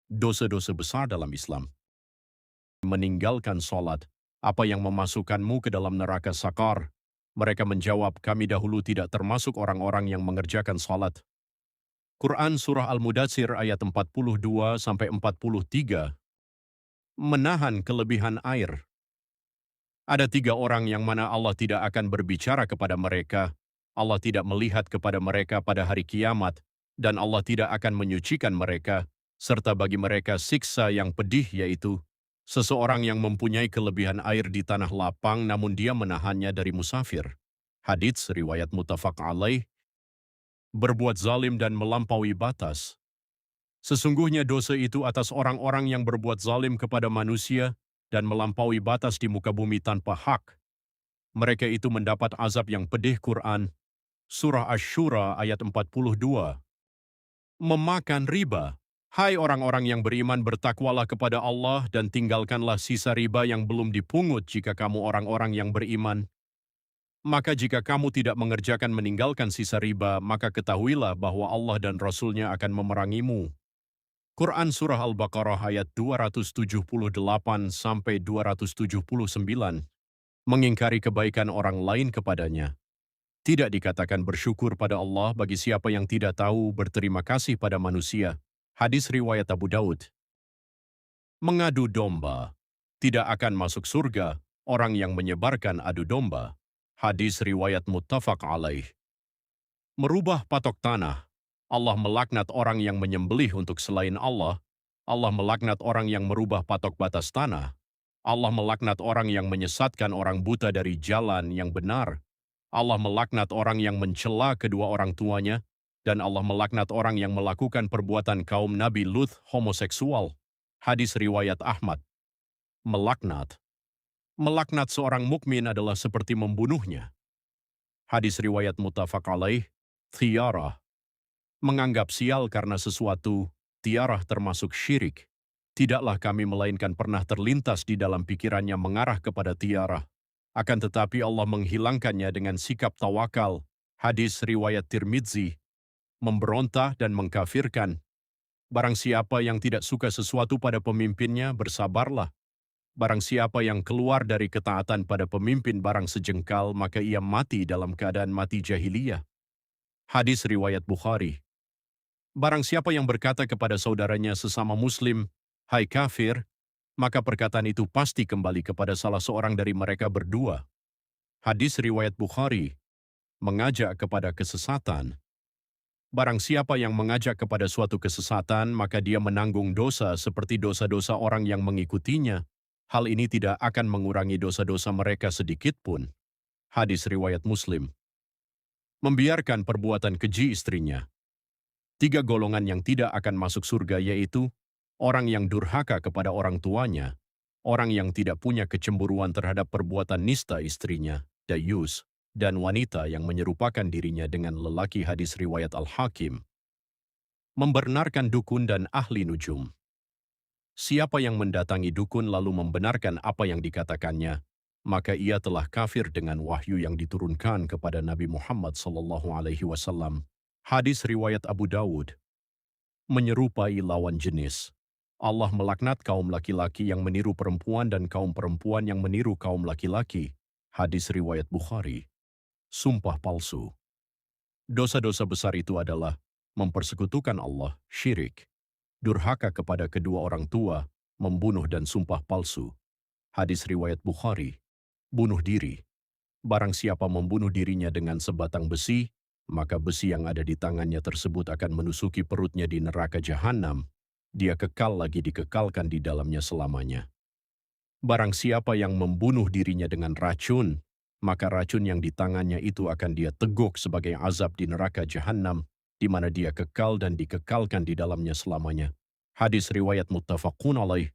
dosa-dosa besar dalam Islam. Meninggalkan sholat, apa yang memasukkanmu ke dalam neraka sakar? Mereka menjawab, kami dahulu tidak termasuk orang-orang yang mengerjakan sholat. Quran Surah Al-Mudatsir ayat 42-43. Menahan kelebihan air. Ada 3 orang yang mana Allah tidak akan berbicara kepada mereka, Allah tidak melihat kepada mereka pada hari kiamat, dan Allah tidak akan menyucikan mereka, serta bagi mereka siksa yang pedih yaitu, seseorang yang mempunyai kelebihan air di tanah lapang namun dia menahannya dari musafir. Hadits riwayat muttafaq alaih. Berbuat zalim dan melampaui batas. Sesungguhnya dosa itu atas orang-orang yang berbuat zalim kepada manusia dan melampaui batas di muka bumi tanpa hak. Mereka itu mendapat azab yang pedih. Quran Surah Asy-Syura ayat 42. Memakan riba. Hai orang-orang yang beriman, bertakwalah kepada Allah dan tinggalkanlah sisa riba yang belum dipungut jika kamu orang-orang yang beriman. Maka jika kamu tidak meninggalkan sisa riba, maka ketahuilah bahwa Allah dan Rasul-Nya akan memerangimu. Quran Surah Al-Baqarah ayat 278-279. Mengingkari kebaikan orang lain kepadanya. Tidak dikatakan bersyukur pada Allah bagi siapa yang tidak tahu berterima kasih pada manusia. Hadis riwayat Abu Daud. Mengadu domba. Tidak akan masuk surga orang yang menyebarkan adu domba. Hadis riwayat muttafaq alaih. Merubah patok tanah. Allah melaknat orang yang menyembelih untuk selain Allah. Allah melaknat orang yang merubah patok batas tanah. Allah melaknat orang yang menyesatkan orang buta dari jalan yang benar. Allah melaknat orang yang mencela kedua orang tuanya. Dan Allah melaknat orang yang melakukan perbuatan kaum Nabi Lut homoseksual. Hadis riwayat Ahmad. Melaknat. Melaknat seorang mukmin adalah seperti membunuhnya. Hadis riwayat muttafaq alaih. Tiarah. Menganggap sial karena sesuatu, tiarah termasuk syirik. Tidaklah kami melainkan pernah terlintas di dalam pikirannya mengarah kepada tiarah. Akan tetapi Allah menghilangkannya dengan sikap tawakal. Hadis riwayat Tirmidzi. Memberontak dan mengkafirkan. Barang siapa yang tidak suka sesuatu pada pemimpinnya, bersabarlah. Barang siapa yang keluar dari ketaatan pada pemimpin barang sejengkal, maka ia mati dalam keadaan mati jahiliyah. Hadis riwayat Bukhari. Barang siapa yang berkata kepada saudaranya sesama muslim, hai kafir, maka perkataan itu pasti kembali kepada salah seorang dari mereka berdua. Hadis riwayat Bukhari. Mengajak kepada kesesatan. Barang siapa yang mengajak kepada suatu kesesatan, maka dia menanggung dosa seperti dosa-dosa orang yang mengikutinya. Hal ini tidak akan mengurangi dosa-dosa mereka sedikit pun. Hadis riwayat Muslim. Membiarkan perbuatan keji istrinya. 3 golongan yang tidak akan masuk surga yaitu orang yang durhaka kepada orang tuanya, orang yang tidak punya kecemburuan terhadap perbuatan nista istrinya, dayus, dan wanita yang menyerupakan dirinya dengan lelaki. Hadis riwayat Al-Hakim. Membenarkan dukun dan ahli nujum. Siapa yang mendatangi dukun lalu membenarkan apa yang dikatakannya, maka ia telah kafir dengan wahyu yang diturunkan kepada Nabi Muhammad SAW. Hadis riwayat Abu Dawud. Menyerupai lawan jenis. Allah melaknat kaum laki-laki yang meniru perempuan dan kaum perempuan yang meniru kaum laki-laki. Hadis riwayat Bukhari. Sumpah palsu. Dosa-dosa besar itu adalah mempersekutukan Allah, syirik, durhaka kepada kedua orang tua, membunuh dan sumpah palsu. Hadis riwayat Bukhari. Bunuh diri. Barang siapa membunuh dirinya dengan sebatang besi, maka besi yang ada di tangannya tersebut akan menusuki perutnya di neraka jahanam. Dia kekal lagi dikekalkan di dalamnya selamanya. Barang siapa yang membunuh dirinya dengan racun, maka racun yang di tangannya itu akan dia teguk sebagai azab di neraka jahanam, di mana dia kekal dan dikekalkan di dalamnya selamanya. Hadis riwayat muttafaqun alaih.